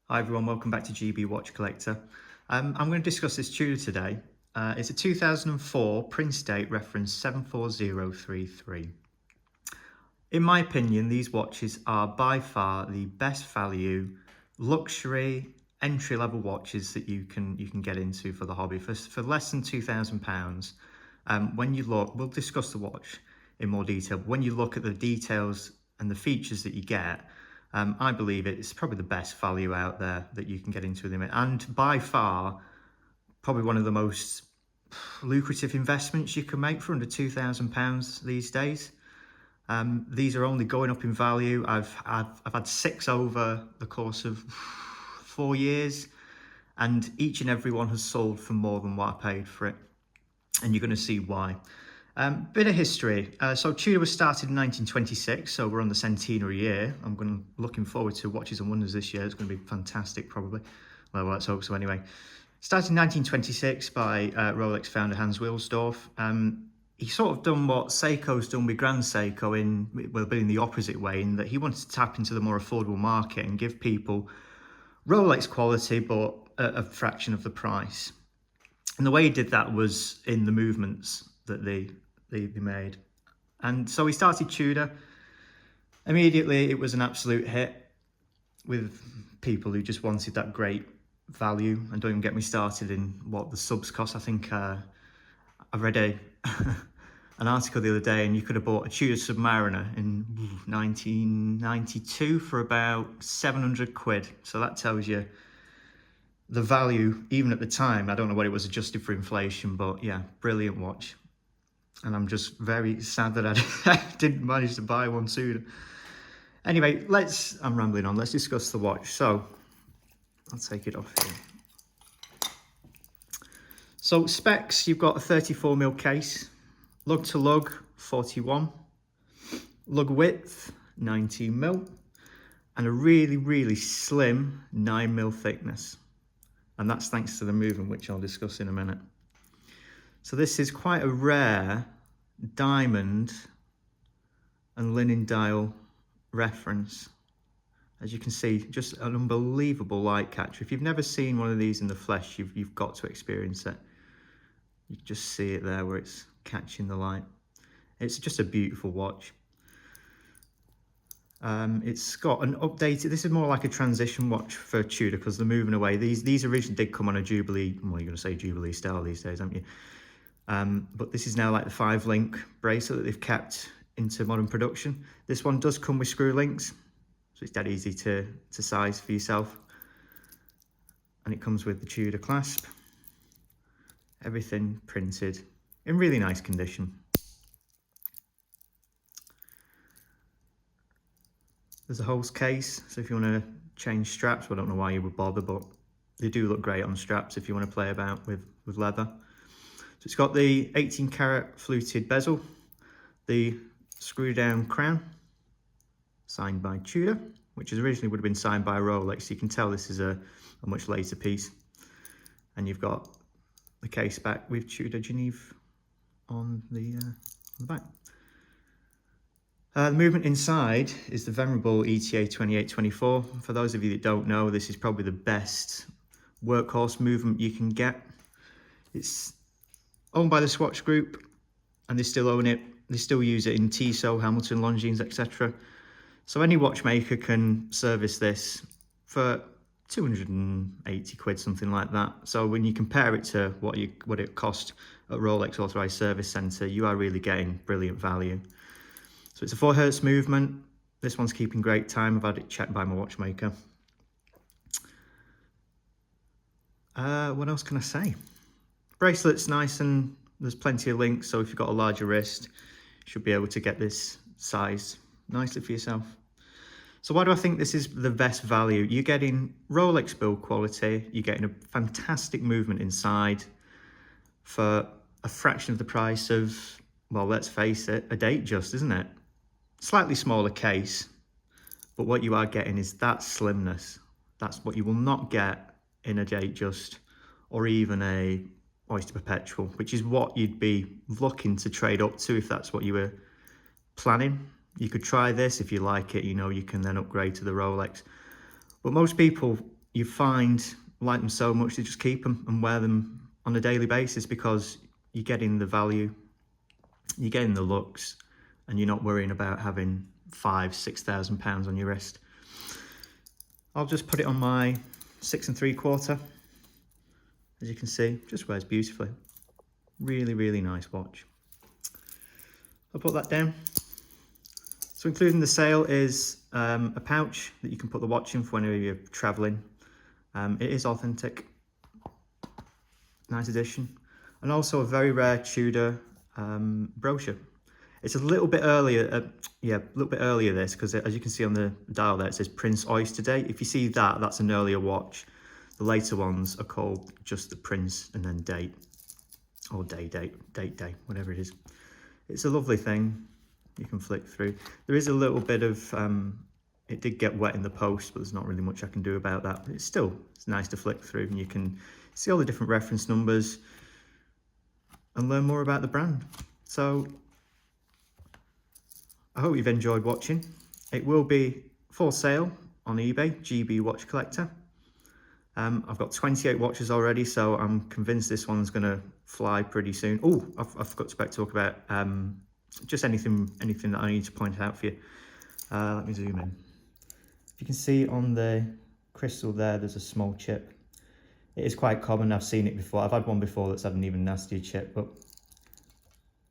Hi everyone, welcome back to GB Watch Collector. I'm going to discuss this Tudor today. It's a 2004 Prince Date reference 74033. In my opinion, these watches are by far the best value, luxury, entry-level watches that you can get into for the hobby for less than £2,000. When you look, we'll discuss the watch in more detail. But when you look at the details and the features that you get, I believe it's probably the best value out there that you can get into them, and by far probably one of the most lucrative investments you can make for under £2,000 these days. These are only going up in value. I've had 6 over the course of 4 years, and each and every one has sold for more than what I paid for it, and you're going to see why. Bit of history. So Tudor was started in 1926, so we're on the centenary year. Looking forward to Watches and Wonders this year. It's going to be fantastic, probably. Well, let's hope so anyway. Started in 1926 by Rolex founder Hans Wilsdorf. He sort of done what Seiko's done with Grand Seiko but in the opposite way, in that he wanted to tap into the more affordable market and give people Rolex quality, but at a fraction of the price. And the way he did that was in the movements that they made. And so he started Tudor. Immediately, it was an absolute hit with people who just wanted that great value. And don't even get me started in what the subs cost. I think I read an article the other day, and you could have bought a Tudor Submariner in 1992 for about 700 quid. So that tells you the value, even at the time. I don't know what it was adjusted for inflation, but yeah, brilliant watch. And I'm just very sad that I didn't manage to buy one sooner. Anyway, I'm rambling on. Let's discuss the watch. So I'll take it off here. So specs, you've got a 34mm case, lug to lug 41, lug width 19mm, and a really slim 9mm thickness. And that's thanks to the movement, which I'll discuss in a minute. So this is quite a rare diamond and linen dial reference. As you can see, just an unbelievable light catcher. If you've never seen one of these in the flesh, you've got to experience it. You just see it there where it's catching the light. It's just a beautiful watch. It's got an updated, this is more like a transition watch for Tudor because they're moving away. These originally did come on a Jubilee, well, you're going to say Jubilee style these days, aren't you? But this is now like the 5-link bracelet that they've kept into modern production. This one does come with screw links, so it's dead easy to size for yourself. And it comes with the Tudor clasp. Everything printed in really nice condition. There's a hose case, so if you want to change straps, well, I don't know why you would bother, but they do look great on straps if you want to play about with leather. So it's got the 18 karat fluted bezel, the screw down crown, signed by Tudor, which originally would have been signed by Rolex. So you can tell this is a much later piece. And you've got the case back with Tudor Geneve on the back. The movement inside is the venerable ETA 2824. For those of you that don't know, this is probably the best workhorse movement you can get. It's owned by the Swatch Group, and they still own it. They still use it in Tissot, Hamilton, Longines, etc. So any watchmaker can service this for 280 quid, something like that. So when you compare it to what it cost at Rolex Authorised Service Centre, you are really getting brilliant value. So it's a 4 Hz movement. This one's keeping great time. I've had it checked by my watchmaker. What else can I say? Bracelet's nice, and there's plenty of links, so if you've got a larger wrist, you should be able to get this size nicely for yourself. So why do I think this is the best value? You're getting Rolex build quality, you're getting a fantastic movement inside for a fraction of the price of, well, let's face it, a Datejust, isn't it? Slightly smaller case, but what you are getting is that slimness. That's what you will not get in a Datejust or even a Oyster Perpetual, which is what you'd be looking to trade up to if that's what you were planning. You could try this if you like it, you know, you can then upgrade to the Rolex. But most people you like them so much, you just keep them and wear them on a daily basis, because you're getting the value, you're getting the looks, and you're not worrying about having £5,000–6,000 on your wrist. I'll just put it on my 6 3/4. As you can see, just wears beautifully. Really, really nice watch. I'll put that down. So including the sale is a pouch that you can put the watch in for whenever you're traveling. It is authentic, nice addition. And also a very rare Tudor brochure. It's a little bit earlier, this, because as you can see on the dial there, it says Prince Oyster Date. If you see that, that's an earlier watch. The later ones are called just the Prince and then Date, or Date, whatever it is. It's a lovely thing. You can flick through. There is a little bit of, it did get wet in the post, but there's not really much I can do about that. But it's nice to flick through, and you can see all the different reference numbers and learn more about the brand. So I hope you've enjoyed watching. It will be for sale on eBay, GB Watch Collector. I've got 28 watches already, so I'm convinced this one's going to fly pretty soon. Oh, I forgot to talk about just anything that I need to point out for you. Let me zoom in. If you can see on the crystal there, there's a small chip. It is quite common. I've seen it before. I've had one before that's had an even nastier chip, but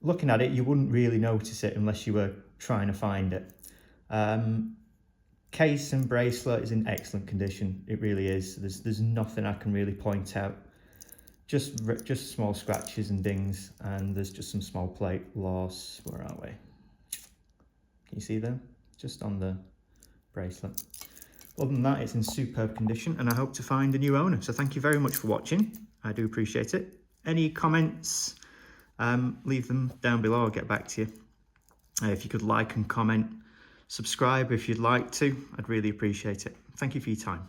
looking at it, you wouldn't really notice it unless you were trying to find it. Case and bracelet is in excellent condition. It really is. There's nothing I can really point out. Just small scratches and dings, and there's just some small plate loss. Where are we? Can you see them? Just on the bracelet. Other than that, it's in superb condition, and I hope to find a new owner. So thank you very much for watching. I do appreciate it. Any comments, leave them down below. I'll get back to you. If you could like and comment, subscribe if you'd like to. I'd really appreciate it. Thank you for your time.